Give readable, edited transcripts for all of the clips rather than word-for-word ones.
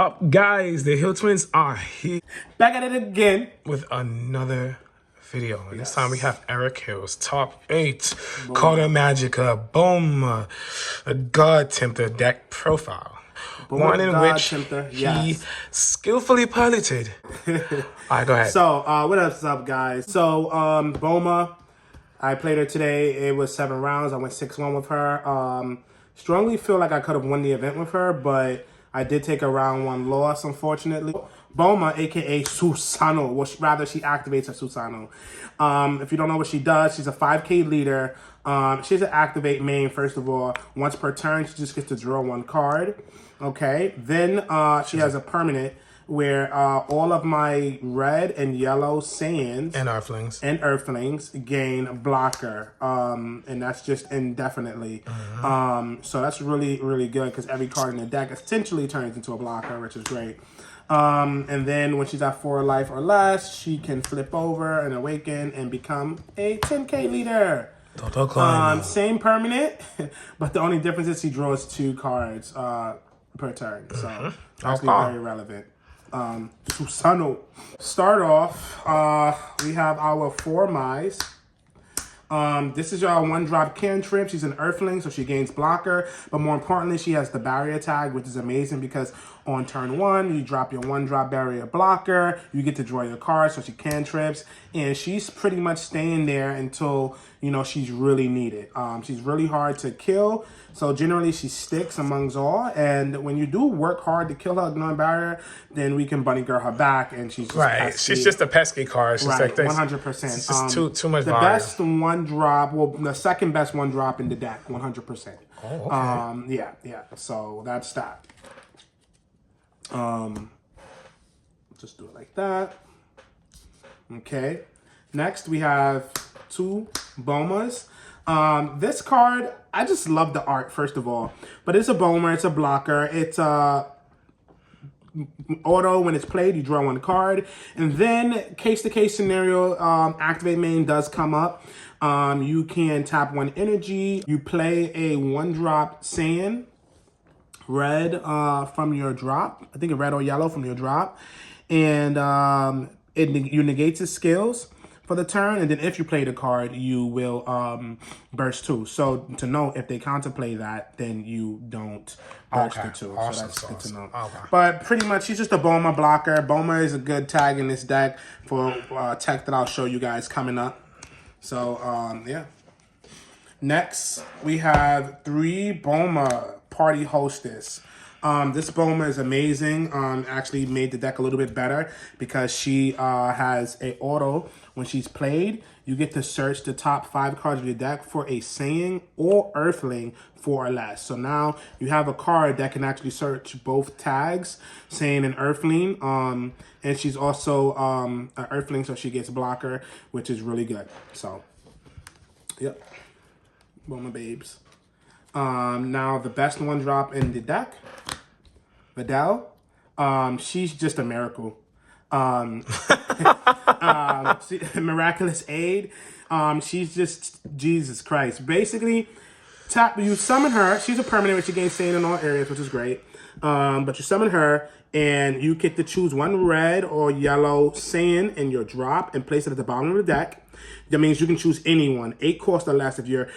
up, guys? The Hill Twins are here Back at it again with another video. And this time we have Eric Hill's top 8 Bulma. Carta Mágica Bulma, a God Tempter deck profile. Bulma One in God which Tempter, he yes. skillfully piloted. All right, go ahead. So, what's up, guys? So, Bulma, I played her today. It was 7 rounds. I went 6-1 with her. Strongly feel like I could have won the event with her, but I did take a round 1 loss, unfortunately. Bulma, aka Susano, well, rather she activates her Susano. If you don't know what she does, she's a 5k leader. She's an activate main, first of all. Once per turn, she just gets to draw 1 card. Okay, then she has a permanent where all of my red and yellow sands And Earthlings gain blocker, and that's just indefinitely. So that's really, really good because every card in the deck essentially turns into a blocker, which is great. And then when she's at 4 life or less, she can flip over and awaken and become a 10k leader. Same permanent, but the only difference is she draws 2 cards per turn. So actually very relevant. Susano. Start off, we have our 4 Mice. This is your 1-drop cantrip. She's an Earthling, so she gains blocker. But more importantly, she has the barrier tag, which is amazing because on turn 1, you drop your 1-drop barrier blocker. You get to draw your card, so she cantrips. And she's pretty much staying there until, you know, she's really needed. She's really hard to kill. So generally, she sticks amongst all. And when you do work hard to kill her non-barrier, then we can bunny girl her back. And she's just right. She's just a pesky card. She's right, like this. 100%. It's just too much the volume. best 1-drop, well, the second best 1-drop in the deck, 100%. Oh, okay. Yeah. So that's that. Just do it like that. Okay. Next, we have 2 Bulmas. This card, I just love the art, first of all. But it's a Bulma, it's a blocker, it's a auto. When it's played, you draw 1 card. And then, case-to-case scenario, activate main does come up. You can tap 1 energy. You play a 1-drop sand, red from your drop. I think a red or yellow from your drop. And you negate its skills for the turn, and then if you play the card, you will burst 2. So to know if they counterplay that, then you don't burst the 2. Awesome. So that's good to know. Okay. But pretty much, she's just a Bulma blocker. Bulma is a good tag in this deck for tech that I'll show you guys coming up. So yeah. Next, we have 3 Bulma Party Hostess. This Bulma is amazing. Actually made the deck a little bit better because she has a auto. When she's played, you get to search the top 5 cards of your deck for a Saiyan or Earthling 4 or less. So now you have a card that can actually search both tags, Saiyan and Earthling. And she's also an Earthling, so she gets blocker, which is really good. So, yep. Bulma babes. Now the best 1-drop in the deck, Videl. She's just a miracle. Miraculous aid. She's just Jesus Christ. Basically, you summon her. She's a permanent, which you gain Saiyan in all areas, which is great. But you summon her, and you get to choose 1 red or yellow Saiyan in your drop and place it at the bottom of the deck. That means you can choose anyone, 8 cost or less. If your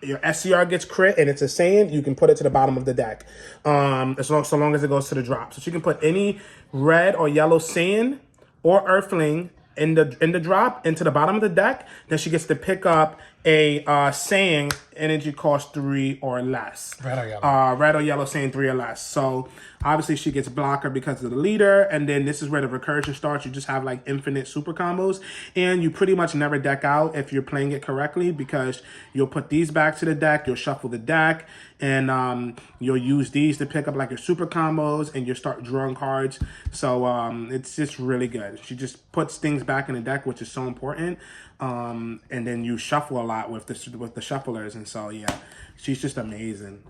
SCR gets crit and it's a Saiyan, you can put it to the bottom of the deck. So long as it goes to the drop. So she can put any red or yellow Saiyan or Earthling in the drop into the bottom of the deck. Then she gets to pick up a Saiyan energy cost 3 or less. Red or yellow. Red or yellow Saiyan 3 or less. So obviously she gets blocker because of the leader. And then this is where the recursion starts. You just have like infinite super combos. And you pretty much never deck out if you're playing it correctly because you'll put these back to the deck. You'll shuffle the deck. And you'll use these to pick up like your super combos. And you'll start drawing cards. So it's just really good. She just puts things back in the deck, which is so important. And then you shuffle a lot with the shufflers, and so yeah, she's just amazing.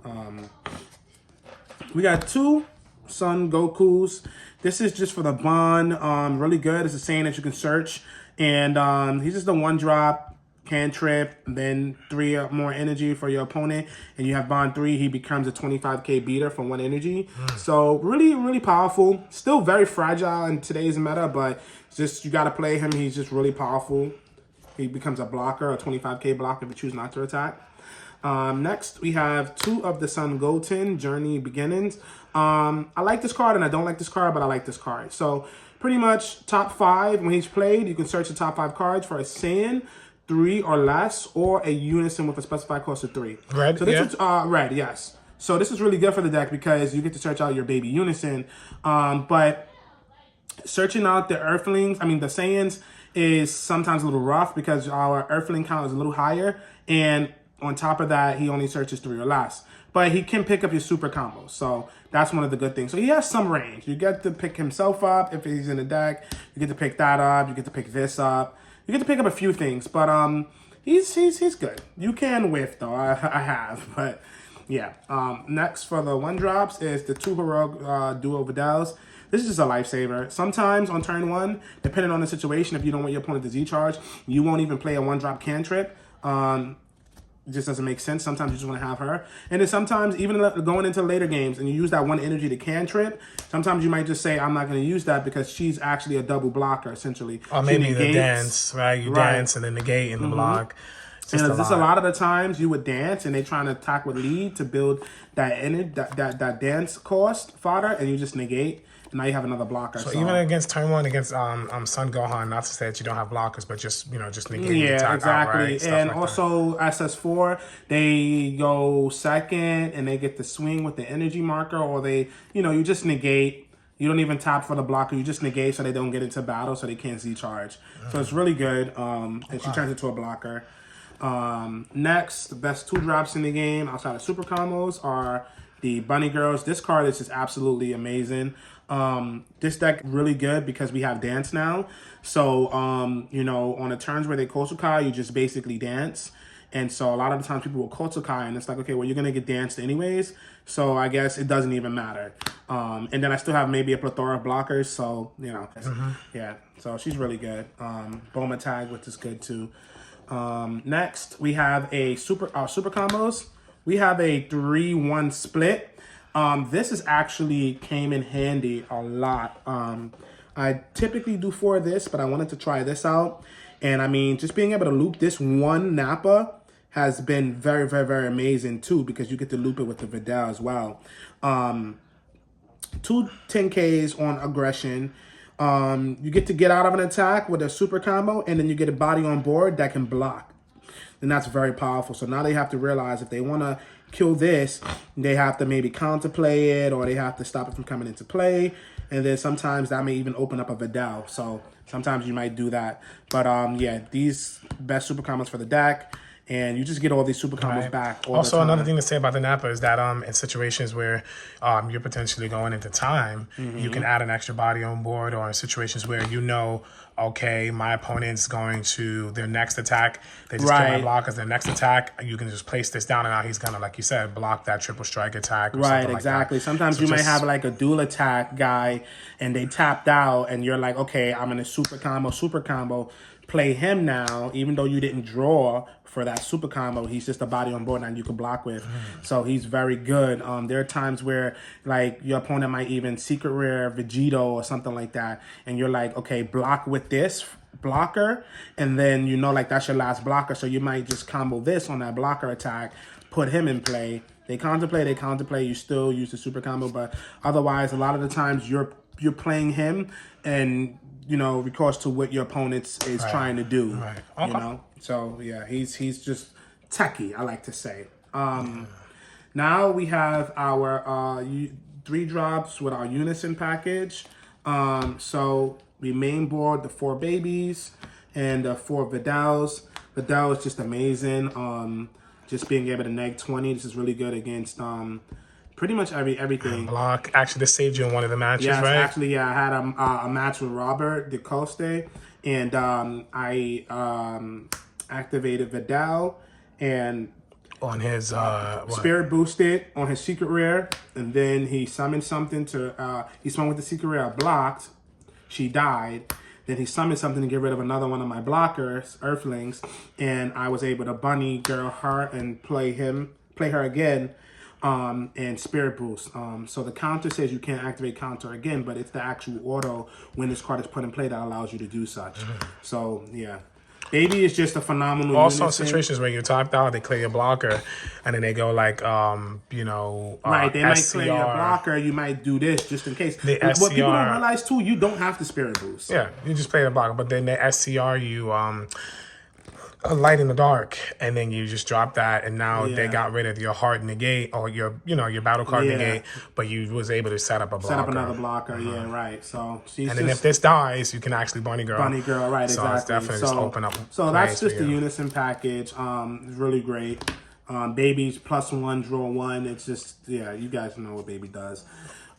We got 2 Son Gokus. This is just for the bond. Really good. It's a saying that you can search, and he's just a 1-drop cantrip, then 3 more energy for your opponent, and you have bond 3, he becomes a 25k beater from 1 energy. So really, really powerful. Still very fragile in today's meta, but just you got to play him. He's just really powerful. He becomes a blocker, a 25k blocker if you choose not to attack. Next, we have 2 of the Sun Goten, Journey Beginnings. I like this card and I don't like this card, but I like this card. So pretty much top 5, when he's played, you can search the top 5 cards for a Saiyan, 3 or less, or a Unison with a specified cost of 3. Red, so this is red, yes. So this is really good for the deck because you get to search out your baby Unison. But searching out the Earthlings, the Saiyans, is sometimes a little rough because our Earthling count is a little higher. And on top of that, he only searches 3 or less. But he can pick up your super combos. So that's one of the good things. So he has some range. You get to pick himself up if he's in the deck. You get to pick that up. You get to pick this up. You get to pick up a few things. But he's good. You can whiff, though. I have. But yeah. Next for the 1-drops is the 2 Heroic Duo Vidals. This is just a lifesaver. Sometimes on turn 1, depending on the situation, if you don't want your opponent to Z-charge, you won't even play a 1-drop cantrip. It just doesn't make sense. Sometimes you just want to have her. And then sometimes, even going into later games, and you use that 1 energy to cantrip, sometimes you might just say, I'm not going to use that because she's actually a double blocker, essentially. Or maybe the dance, right? You dance and then negate in the block. And just a lot of the times you would dance and they trying to attack with lead to build that that dance cost fodder, and you just negate. And now you have another blocker. So even against turn 1 against Sun Gohan, not to say that you don't have blockers, but just just negate the attack exactly. Outright, and like also SS4, they go second and they get the swing with the energy marker, or they you just negate. You don't even tap for the blocker. You just negate so they don't get into battle, so they can't Z-charge. So it's really good. And she turns into a blocker. Next, the best 2-drops in the game outside of super combos are the Bunny Girls. This card is just absolutely amazing. This deck really good because we have dance now. So, on the turns where they Kosukai, you just basically dance. And so a lot of the times people will Kosukai and it's like, okay, well, you're going to get danced anyways. So I guess it doesn't even matter. And then I still have maybe a plethora of blockers. So, yeah. So she's really good. Bulma tag, which is good too. Next, we have a super combos. We have a 3-1 split. This is actually came in handy a lot. I typically do 4 of this, but I wanted to try this out. And just being able to loop this 1 Nappa has been very, very, very amazing too, because you get to loop it with the Vidal as well. 2 10Ks on aggression. You get to get out of an attack with a super combo, and then you get a body on board that can block. And that's very powerful. So now they have to realize if they want to kill this, they have to maybe counterplay it, or they have to stop it from coming into play. And then sometimes that may even open up a Vidal. So sometimes you might do that. But yeah, these best super combos for the deck. And you just get all these super combos back. Also, another thing to say about the Nappa is that in situations where you're potentially going into time, you can add an extra body on board, or in situations where okay, my opponent's going to their next attack, they just kill my blockers, their next attack, you can just place this down, and now he's going to, like you said, block that triple strike attack. Or right, exactly. Like sometimes you might have like a dual attack guy, and they tapped out, and you're like, okay, I'm in a super combo, play him now, even though you didn't draw for that super combo, he's just a body on board now you can block with. So he's very good. There are times where like your opponent might even secret rare Vegeta or something like that, and you're like, okay, block with this blocker, and then like that's your last blocker, so you might just combo this on that blocker attack, put him in play. They contemplate, you still use the super combo, but otherwise a lot of the times you're playing him and recourse to what your opponent is trying to do. Right. Okay. So yeah, he's just techie, I like to say. Now we have our 3 drops with our Unison package. So we main board the 4 babies and 4 Vidals. Vidal is just amazing. Just being able to neg 20. This is really good against pretty much everything. Block. Actually, this saved you in one of the matches, yes, right? Actually, yeah, I had a match with Robert DeCoste, and I activated Vidal and on his spirit boosted on his secret rare, and then he summoned something to he summoned with the secret rare blocked. She died. Then he summoned something to get rid of another one of my blockers, Earthlings, and I was able to bunny girl her and play her again, and Spirit Boost. So the counter says you can't activate counter again, but it's the actual auto when this card is put in play that allows you to do such. So yeah. Baby is just a phenomenal Also, unison. situations where you're topped out, they clear your blocker, and then they go like, you know, right, they might clear your SCR. blocker. You might do this just in case. The What people don't SCR. realize too, you don't have to Spirit Boost. Yeah, you just play the blocker, but then the SCR, you a light in the dark, and then you just drop that, and now they got rid of your hard negate or your battle card negate, but you was able to set up a blocker. Set up another blocker, yeah, right. So she's and then if this dies, you can actually bunny girl. Bunny girl, right? So exactly. it's definitely just open up. So that's plays just for the you. unison package. It's really great. Baby's +1, draw 1. It's just you guys know what Baby does.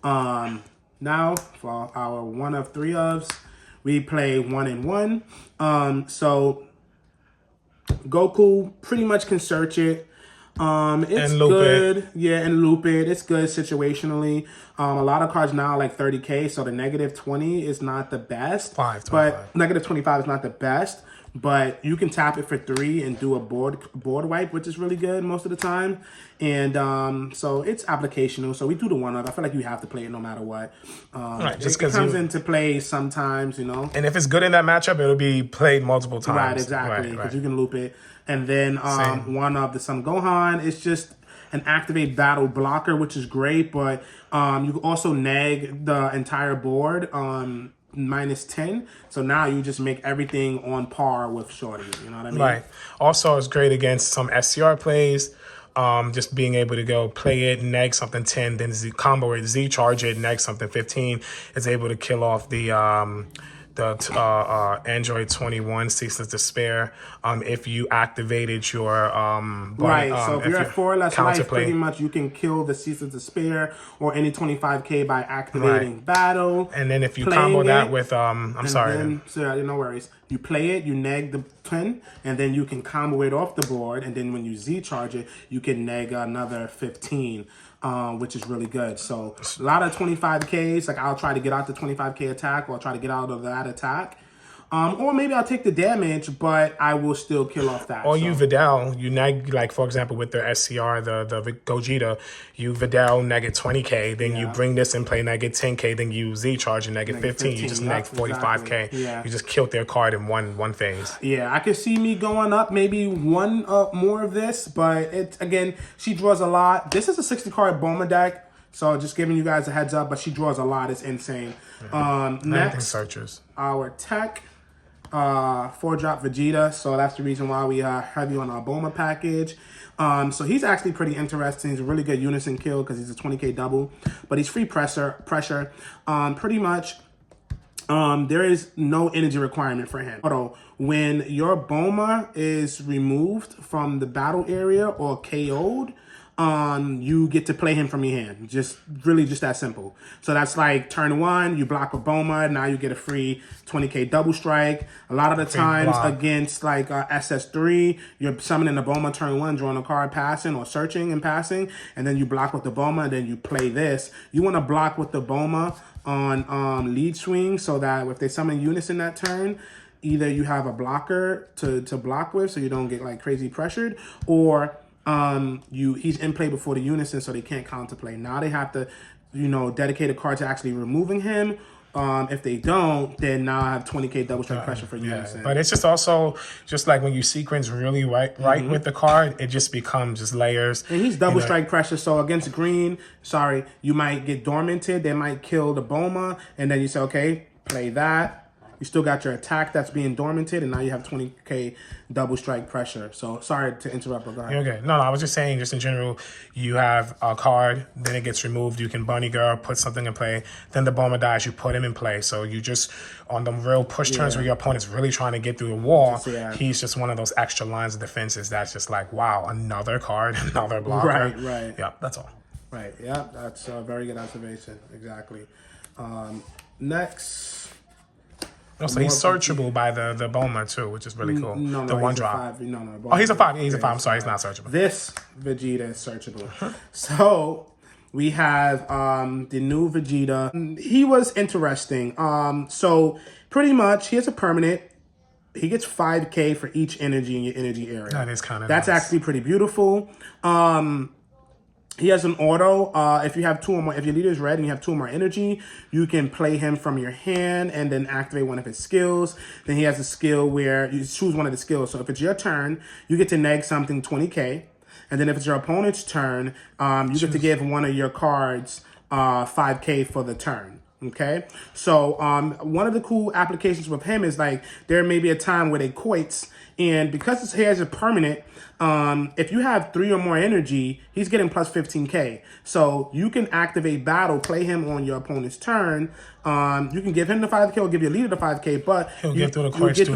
Now for our 1 of 3 ofs, we play 1 and 1. So Goku pretty much can search it. It's And loop good. it. Yeah, and loop it. It's good situationally. A lot of cards now are like 30K, so the -20 is not the best. But -25 is not the best. But you can tap it for 3 and do a board wipe, which is really good most of the time. And so it's applicational. So we do the 1 of. I feel like you have to play it no matter what. Right, just it comes into play sometimes, you know. And if it's good in that matchup, it'll be played multiple times. Right, exactly. Because Right. you can loop it. And then 1 of the Sun Gohan is just an activate battle blocker, which is great. But you can also nag the entire board -10. So now you just make everything on par with Shorty. You know what I mean? Right. Also, it's great against some SCR plays. Just being able to go play it, neg something 10, then combo it, Z charge it, neg something 15 is able to kill off the Android 21 Ceaseless Despair if you activated your Right, so if you're at 4 less life, counterplay. pretty much you can kill the Ceaseless Despair or any 25K by activating battle. And then if you playing combo that it, with no worries. You play it, you neg the 10, and then you can combo it off the board, and then when you Z charge it, you can neg another 15. Which is really good. So a lot of 25Ks, like I'll try to get out the 25K attack, or I'll try to get out of that attack. Or maybe I'll take the damage, but I will still kill off that. Or you Vidal, you neg, like for example with the SCR, the Gogeta, you Vidal neg at 20K, then you bring this and play neg at 10K, then you Z charge and neg at 15, you just neg 45K. Exactly. Yeah. You just killed their card in one phase. Yeah, I can see me going up maybe 1 more of this, but it again, she draws a lot. This is a 60 card Bulma deck, so just giving you guys a heads up, but she draws a lot. It's insane. Next, Searchers. our tech. 4-drop Vegeta, so that's the reason why we are heavy on our Bulma package. So he's actually pretty interesting. He's a really good unison kill because he's a 20K double, but he's free pressure. Pretty much, there is no energy requirement for him. Although when your Bulma is removed from the battle area or KO'd, you get to play him from your hand. Just that simple. So that's like turn 1, you block with Bulma, now you get a free 20K double strike. A lot of the times against like SS3, you're summoning the Bulma turn 1, drawing a card, passing or searching and passing, and then you block with the Bulma, and then you play this. You want to block with the Bulma on lead swing so that if they summon unison that turn, either you have a blocker to block with so you don't get like crazy pressured, or he's in play before the unison, so they can't counterplay. Now they have to, dedicate a card to actually removing him. If they don't, then now I have 20K double strike pressure for unison. But it's just also just like when you sequence really right with the card, it just becomes just layers. And he's double strike pressure, so against green, you might get dormanted. They might kill the Bulma, and then you say, okay, play that. You still got your attack that's being dormanted, and now you have 20K double strike pressure. So sorry to interrupt, but go ahead. Okay. No, I was just saying, just in general, you have a card, then it gets removed. You can bunny girl, put something in play. Then the Bulma dies, you put him in play. So you just, on the real push turns where your opponent's really trying to get through the wall, he's just one of those extra lines of defenses that's just like, wow, another card, another blocker. Right. Yeah, that's all. Right, yeah, that's a very good observation. Exactly. Next. So he's searchable by the Bulma too, which is really cool. No, the one drop. 5. Oh, he's a 5. He's a 5. I'm sorry, he's not searchable. This Vegeta is searchable. So We have the new Vegeta. He was interesting. So pretty much, he has a permanent. He gets 5K for each energy in your energy area. That is kind of That's nice. actually pretty beautiful. He has an auto. If you have 2 or more, if your leader is red and you have 2 or more energy, you can play him from your hand and then activate one of his skills. Then he has a skill where you choose one of the skills. So if it's your turn, you get to neg something 20K. And then if it's your opponent's turn, you get to give one of your cards 5K for the turn. Okay, so one of the cool applications with him is like there may be a time where they quits, and because his hair is a permanent, if you have 3 or more energy, he's getting plus 15K. So you can activate battle, play him on your opponent's turn. You can give him the 5K or give your leader the 5K, but He'll get through the quits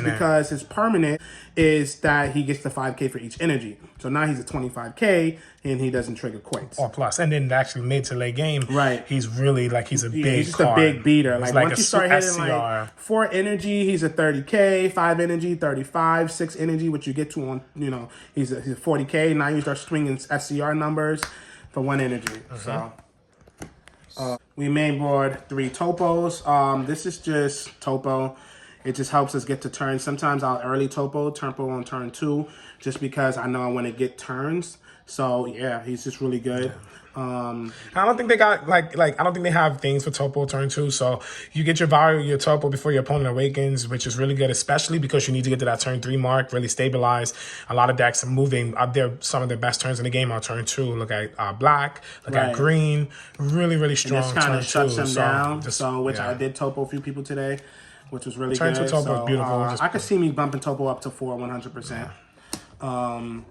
because his permanent is that he gets the 5K for each energy. So now he's at 25K and he doesn't trigger quits. Or plus, and then actually mid to late game, right? He's really like he's a big he's just card. a big beater. Like once you start hitting SCR. like 4 energy, he's a 30K, 5 energy, 35, 6 energy, which you get to on he's a 40K. Now you start swinging SCR numbers for 1 energy. So we mainboard 3 Toppos. This is just Toppo. It just helps us get to turns. Sometimes I'll early Toppo on turn 2, just because I know I want to get turns. So yeah, he's just really good. I don't think they got like I don't think they have things for Toppo turn 2. So you get your value, your Toppo before your opponent awakens, which is really good, especially because you need to get to that turn 3 mark, really stabilize. A lot of decks are moving up there. Some of the best turns in the game are turn 2. Look at black, look at green. Really strong. And this kind of shuts them down. Which yeah. I did Toppo a few people today, which was really turn good. Turn 2 Toppo is beautiful. I could see me bumping Toppo up to 4 100%.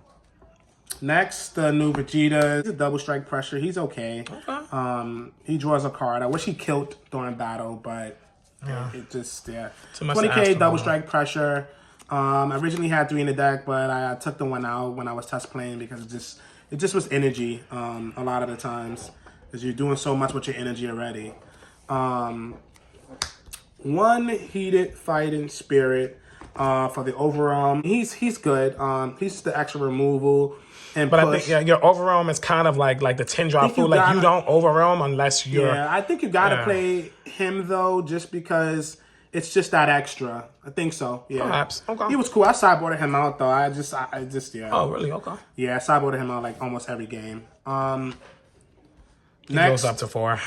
Next, the new Vegeta. He's a double strike pressure. He's okay. He draws a card. I wish he killed during battle, but it just 20K double strike pressure. I originally had 3 in the deck, but I took the one out when I was test playing because it just was energy a lot of the times, because you're doing so much with your energy already. 1 heated fighting spirit for the overarm. He's good. He's the extra removal. But I think your overwhelm is kind of like the 10-drop fool. Like you don't overwhelm unless you're. Yeah, I think you gotta play him though, just because it's just that extra. I think so. Yeah, perhaps. Okay. He was cool. I sideboarded him out though. I just yeah. Oh really? Okay. Yeah, I sideboarded him out like almost every game. He goes up to 4.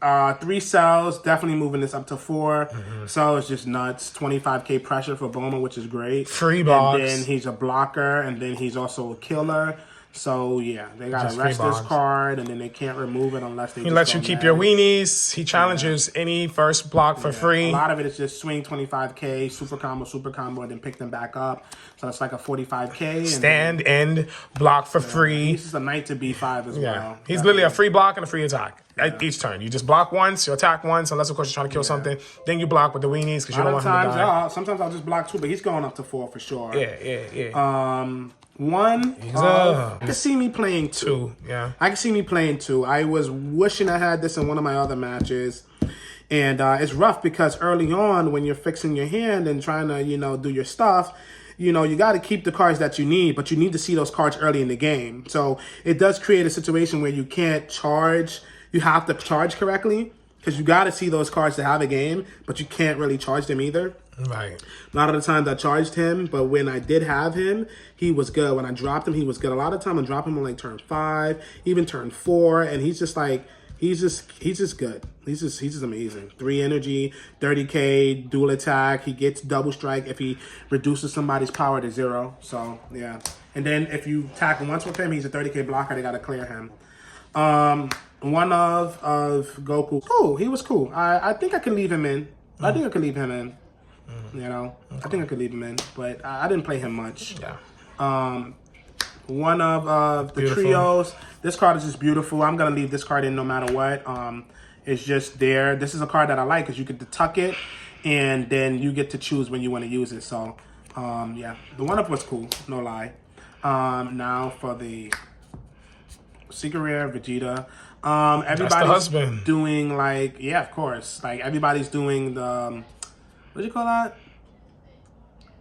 3 cells, definitely moving this up to 4. So it's just nuts. 25K pressure for Bulma, which is great. Free blocks. And then he's a blocker, and then he's also a killer. So yeah, they gotta rest this card, and then they can't remove it unless they. He lets you keep your weenies. He challenges any first block for free. A lot of it is just swing 25K, super combo, and then pick them back up. So it's like a 45K. Stand, end, block for free. He's just a knight to B5 as well. He's literally a free block and a free attack each turn. You just block once, you attack once, unless of course you're trying to kill something. Then you block with the weenies because you don't want him to die. Sometimes I'll just block 2, but he's going up to 4 for sure. Yeah. 1. I can see me playing 2. Yeah. I can see me playing 2. I was wishing I had this in one of my other matches. And it's rough because early on when you're fixing your hand and trying to, do your stuff, you got to keep the cards that you need, but you need to see those cards early in the game. So it does create a situation where you can't charge. You have to charge correctly because you got to see those cards to have a game, but you can't really charge them either. Right. A lot of the times I charged him, but when I did have him, he was good. When I dropped him, he was good. A lot of time I drop him on like turn 5, even turn 4, and he's just like he's just good. He's just amazing. 3 energy, 30K, dual attack. He gets double strike if he reduces somebody's power to 0. So yeah. And then if you tackle once with him, he's a 30K blocker. They gotta clear him. One of Goku. Cool. He was cool. I think I can leave him in. I think I can leave him in. I think I could leave him in, but I didn't play him much. Yeah. One of the trios. This card is just beautiful. I'm gonna leave this card in no matter what. It's just there. This is a card that I like because you get to tuck it, and then you get to choose when you want to use it. So, yeah, the one up was cool, no lie. Now for the Secret Rare Vegeta. Everybody's doing like, yeah, of course. Like everybody's doing the what do you call that?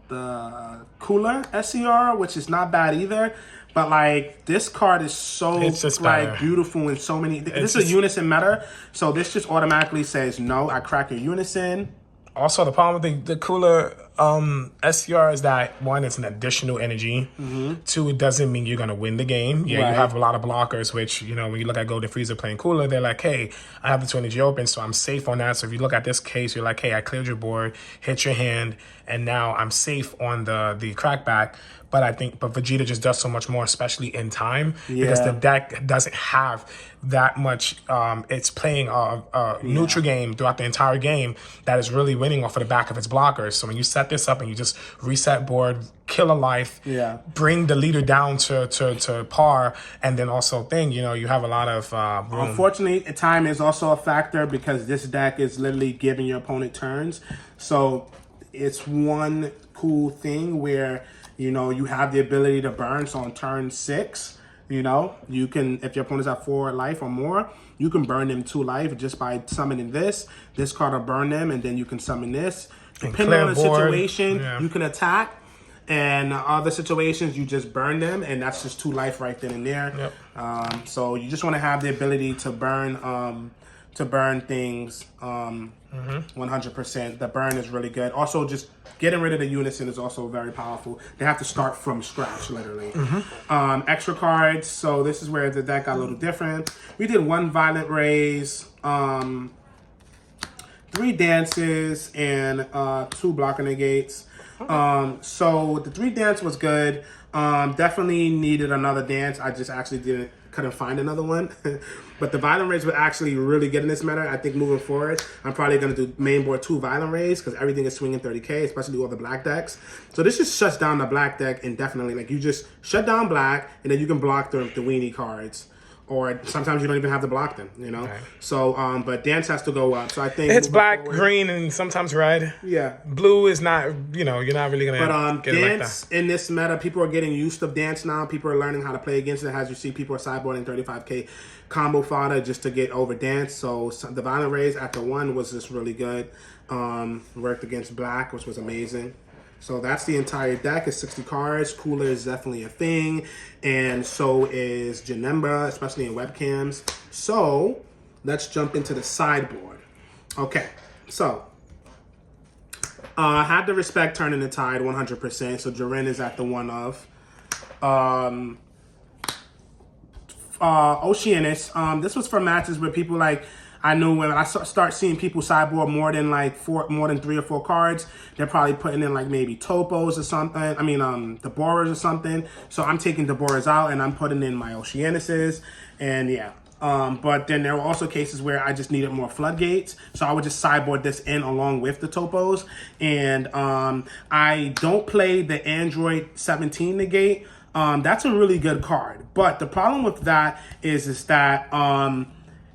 The cooler SCR, which is not bad either. But like this card is so It's just like better. beautiful in so many. This is a unison meta, so this just automatically says no. I crack your unison. Also, the problem with the cooler SCR is that, one, it's an additional energy. Two, it doesn't mean you're going to win the game. Yeah, Right. you have a lot of blockers, which, you know, when you look at Golden Freezer playing cooler, they're like, hey, I have the 2 energy open, so I'm safe on that. So if you look at this case, you're like, hey, I cleared your board, hit your hand, and now I'm safe on the crackback. But Vegeta just does so much more, especially in time, because the deck doesn't have that much. It's playing a neutral game throughout the entire game that is really winning off of the back of its blockers. So when you set this up and you just reset board, kill a life, bring the leader down to par, and then also you have a lot of room. Unfortunately, time is also a factor because this deck is literally giving your opponent turns. So it's one cool thing where you have the ability to burn. So on turn 6, you can, if your opponent's at 4 life or more, you can burn them 2 life just by summoning this. This card will burn them, and then you can summon this. Depending on the situation, you can attack. And other situations, you just burn them, and that's just 2 life right then and there. So you just want to have the ability to burn things 100%. The burn is really good. Also, just getting rid of the unison is also very powerful. They have to start from scratch, literally. Extra cards. So this is where the deck got a little different. We did 1 Violent Raise, 3 Dances, and 2 Blocker Negates. So the 3 Dance was good. Definitely needed another dance. I just actually couldn't find another one. But the Violent Rays were actually really good in this meta. I think moving forward, I'm probably going to do main board 2 Violent Rays because everything is swinging 30k, especially all the black decks. So this just shuts down the black deck indefinitely. Like, you just shut down black, and then you can block the weenie cards. Or sometimes you don't even have to block them, Okay. So, but dance has to go up. So I think it's black, green, and sometimes red. Yeah. Blue is not, you're not really going to get dance like that. In this meta, people are getting used to dance now. People are learning how to play against it. As you see, people are sideboarding 35k combo fodder just to get over dance. So the Violent Rays after 1 was just really good. Worked against black, which was amazing. So that's the entire deck. It's 60 cards. Cooler is definitely a thing. And so is Janemba, especially in webcams. So let's jump into the sideboard. Okay, so I had to respect Turning the Tide 100%. So Jaren is at the 1 of. Oceanus. This was for matches where people I knew when I start seeing people sideboard more than 3 or 4 cards, they're probably putting in maybe Toppos or something. I mean, the Borers or something. So I'm taking the Borers out and I'm putting in my Oceanuses, and yeah. But then there were also cases where I just needed more floodgates, so I would just sideboard this in along with the Toppos. And I don't play the Android 17 negate. That's a really good card, but the problem with that is that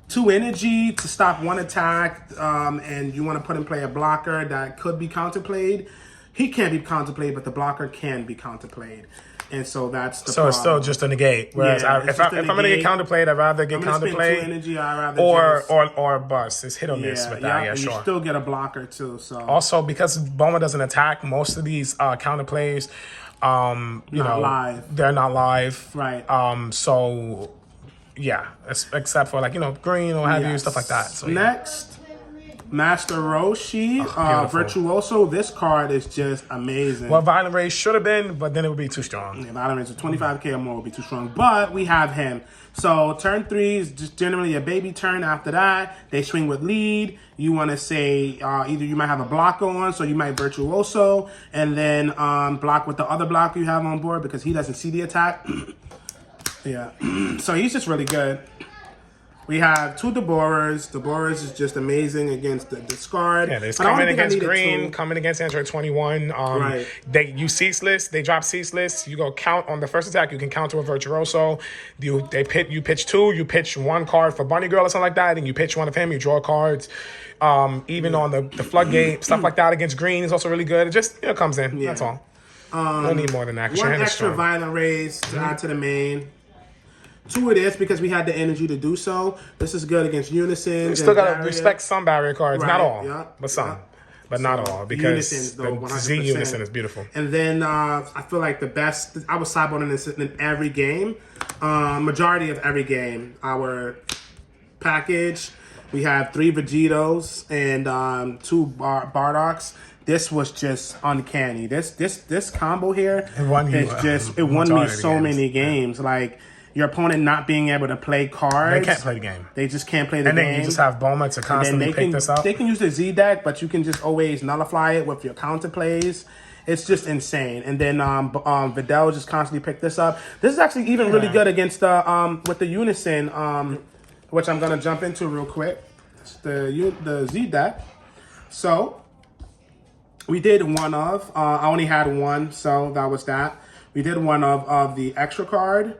2 energy to stop 1 attack, and you want to put in play a blocker that could be counterplayed. He can't be counterplayed, but the blocker can be counterplayed. And so that's the problem. It's still just a negate. Whereas if I'm going to get counterplayed, I'd rather get counterplayed. 2 energy, I'd rather or bust. It's hit or miss with that. Yeah, sure. You still get a blocker too. So also, because Bulma doesn't attack, most of these counterplays, live. They're not live. Right. So yeah, except for green or have you, stuff like that. So next, Master Roshi, Virtuoso. This card is just amazing. Well, Violent Rays should have been, but then it would be too strong. Yeah, Violent Rays with 25k or more would be too strong. But we have him. So turn 3 is just generally a baby turn. After that, they swing with lead. You want to say either you might have a blocker on, so you might Virtuoso, and then block with the other blocker you have on board because he doesn't see the attack. Yeah, so he's just really good. We have 2 Deborahs. Deborahs is just amazing against the discard. Yeah, there's coming against green, coming against Android 21. Right. You ceaseless. They drop ceaseless. You go count on the first attack. You can counter a Virtuoso. You pitch 2. You pitch 1 card for Bunny Girl or something like that. And you pitch 1 of him. You draw cards. Even on the floodgate, stuff like that against green is also really good. It just comes in. Yeah. That's all. No need more than that. 1 extra Violent Rays to add to the main. 2 it is because we had the energy to do so. This is good against Unison. You still got to respect some barrier cards. Right. Not all, but some. But not all, because Unisons, though, the 100%. Z unison is beautiful. And then I feel like the best, I was sideboarding this in every game. Majority of every game. Our package, we have 3 Vegetos and 2 Bardocks. This was just uncanny. This combo here won me so many games. Like, your opponent not being able to play cards. They can't play the game. They just can't play the game. And then you just have Bulma to constantly pick this up. They can use the Z deck, but you can just always nullify it with your counter plays. It's just insane. And then Videl just constantly pick this up. This is actually even really good against the with the Unison, which I'm gonna jump into real quick. It's the Z deck. So we did one of. I only had one, so that was that. We did one of the extra card.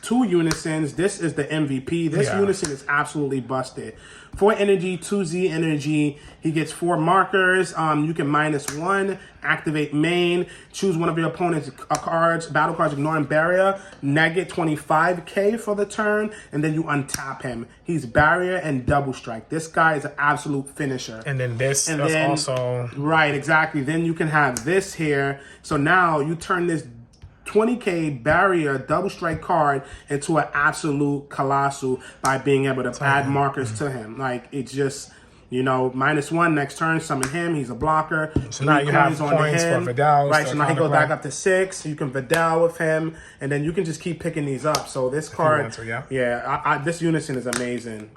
2 Unisons. This is the MVP. This Unison is absolutely busted. 4 energy, 2 Z energy. He gets 4 markers. You can -1, activate main, choose one of your opponent's cards, battle cards, ignoring barrier, negate 25k for the turn, and then you untap him. He's barrier and double strike. This guy is an absolute finisher. And then this is also... Right, exactly. Then you can have this here. So now you turn this 20k barrier double strike card into an absolute colossal by being able to add markers to him. Like, it's just, you know, -1 next turn, summon him. He's a blocker. So now you have points for Vidal. Right, so now he goes back up to 6. You can Vidal with him, and then you can just keep picking these up. So this card, this Unison is amazing.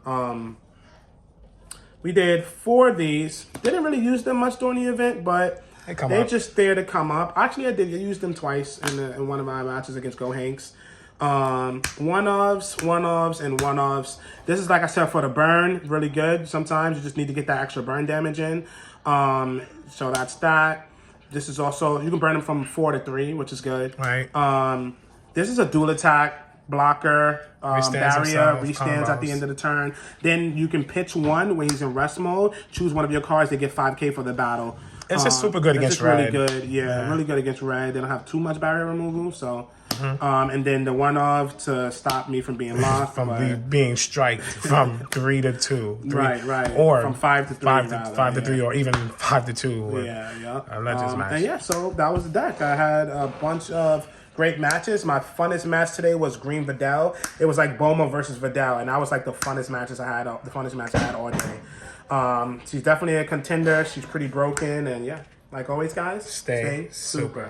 We did 4 of these. Didn't really use them much during the event, but they're just there to come up. Actually, I did use them twice in one of my matches against Go Hanks. One-ofs, and one-offs. This is, like I said, for the burn, really good. Sometimes you just need to get that extra burn damage in. So that's that. This is also, you can burn them from 4 to 3, which is good. Right. This is a dual attack blocker, barrier, restands at the end of the turn. Then you can pitch 1 when he's in rest mode. Choose one of your cards to get 5k for the battle. It's just super good against red. Really good, really good against red. They don't have too much barrier removal, so. And then the one-of to stop me from being lost. From being striked from 3 to 2. Right. Or from 5 to 3. 5 to 3, or even 5 to 2. Legends match. And yeah, so that was the deck. I had a bunch of great matches. My funnest match today was Green Vidal. It was like Bulma versus Vidal, and that was like the funnest match I had all day. She's definitely a contender. She's pretty broken, and yeah, like always, guys, stay super.